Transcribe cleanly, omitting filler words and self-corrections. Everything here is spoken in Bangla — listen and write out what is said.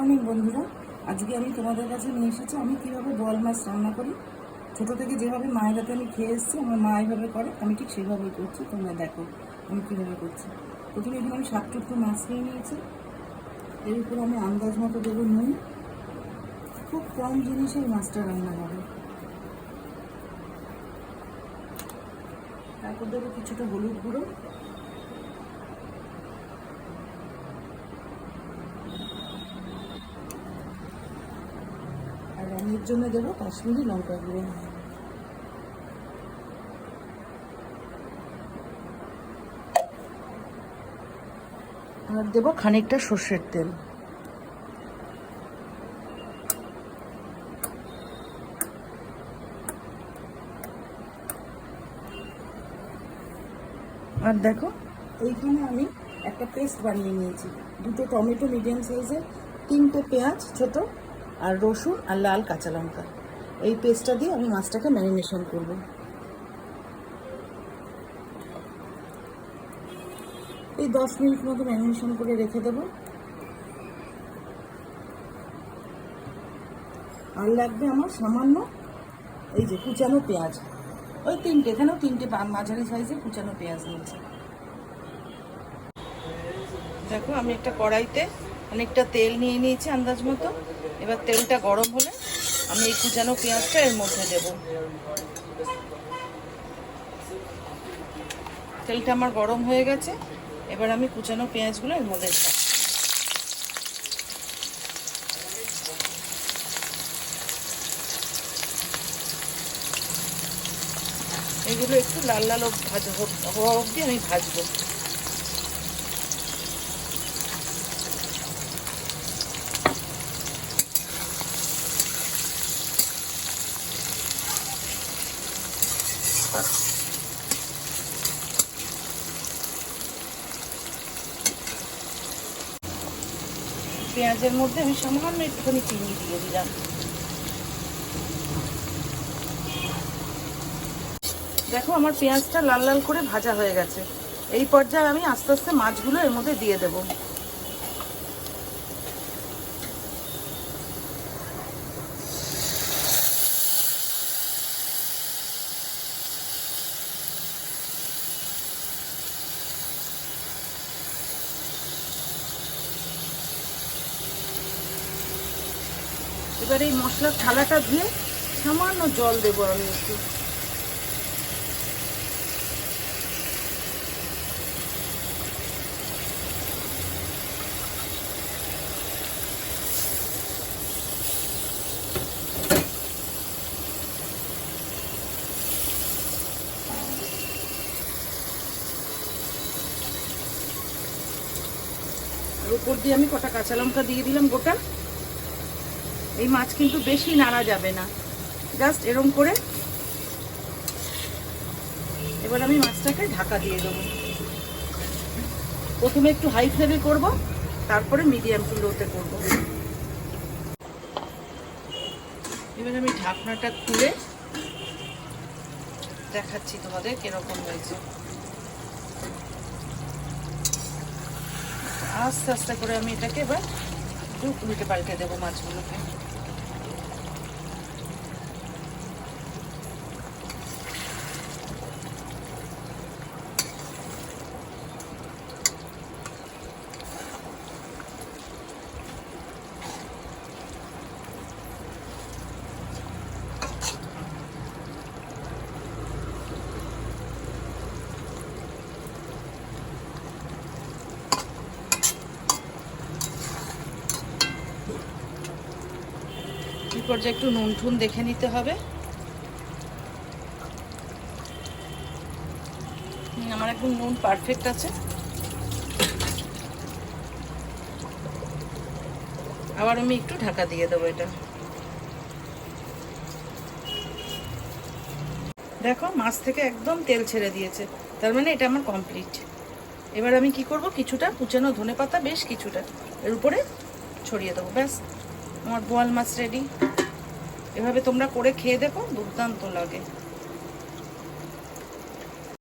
মর্নিং বন্ধুরা, আজকে আমি তোমাদের কাছে নিয়ে এসেছি আমি কীভাবে বোয়াল মাছ রান্না করি। ছোটো থেকে যেভাবে মায়ের হাতে আমি খেয়ে এসেছি, আমার মা এইভাবে করে, আমি ঠিক সেইভাবেই করছি। তোমরা দেখো আমি কীভাবে করছি। প্রথমে এখানে আমি 7 টুকরো মাছ নিয়ে নিয়েছি। এর উপরে আমি আন্দাজ মতো দেবো নুন। খুব কম জিনিসে এই মাছটা রান্না হবে। তারপর দেবো কিছুটা হলুদ গুঁড়ো, আর রঙের জন্য দেবো কাশ্মীরি লঙ্কা গুঁড়ো। আর দেবো খানিকটা সর্ষের তেল। আর দেখো এইখানে আমি একটা পেস্ট বানিয়ে নিয়েছি। 2টো টমেটো মিডিয়াম সাইজের, 3টে পেঁয়াজ ছোট, আর রসুন আর লাল কাঁচা লঙ্কা। এই পেস্টটা দিয়ে আমি মাছটাকে ম্যারিনেশন করব। এই 10 মিনিট মতো ম্যারিনেশন করে রেখে দেবো। আর লাগবে আমার সামান্য এই যে কুচানো পেঁয়াজ, ওই 3টে, এখানেও 3টে মাঝারি সাইজে কুচানো পেঁয়াজ নিয়েছি। দেখো আমি একটা কড়াইতে অনেকটা তেল নিয়ে নিয়েছি আন্দাজ মতো। এবার তেলটা গরম হলে আমি এই কুচানো পেঁয়াজটা এর মধ্যে দেব। তেলটা আমার গরম হয়ে গেছে, এবার আমি কুচানো পেঁয়াজগুলো এর মধ্যে দেব। এগুলো একটু লাল লাল হওয়া অবধি আমি ভাজবো। পেঁয়াজের মধ্যে আমি সামান্য একটুখানি চিনি দিয়ে দিলাম। দেখো আমার পেঁয়াজটা লাল লাল করে ভাজা হয়ে গেছে। এই পর্যায়ে আমি আস্তে আস্তে মাছগুলো এর মধ্যে দিয়ে দেব। এবার এই মশলার থালাটা ধুয়ে সামান্য জল দেবো আমি একটু। আর উপর দিয়ে আমি কটা কাঁচা লঙ্কা দিয়ে দিলাম গোটা। এই মাছ কিন্তু বেশি নাড়া যাবে না, জাস্ট এরম করে। এবার আমি মাছটাকে ঢাকা দিয়ে দেবো। প্রথমে একটু হাই ফ্লেমে করব, তারপরে মিডিয়াম টু লোতে করব। এবার আমি ঢাকনাটা খুলে দেখাচ্ছি তোমাদের কিরকম হয়েছে। আস্তে আস্তে করে আমি এটাকে এবার একটু উল্টে পাল্টে দেবো মাছগুলোকে। এই পর্যায়ে একটু নুন টুন দেখে নিতে হবে। আমার একদম নুন পারফেক্ট আছে। আবার আমি একটু ঢাকা দিয়ে দেবো এটা। দেখো মাছ থেকে একদম তেল ছেড়ে দিয়েছে, তার মানে এটা আমার কমপ্লিট। এবার আমি কি করব, কিছুটা কুচানো ধনেপাতা বেশ কিছুটা এর উপরে ছড়িয়ে দেবো। ব্যাস, আমার বোয়াল মাছ রেডি। এভাবে তোমরা করে খেয়ে দেখো, দুর্দান্ত লাগে।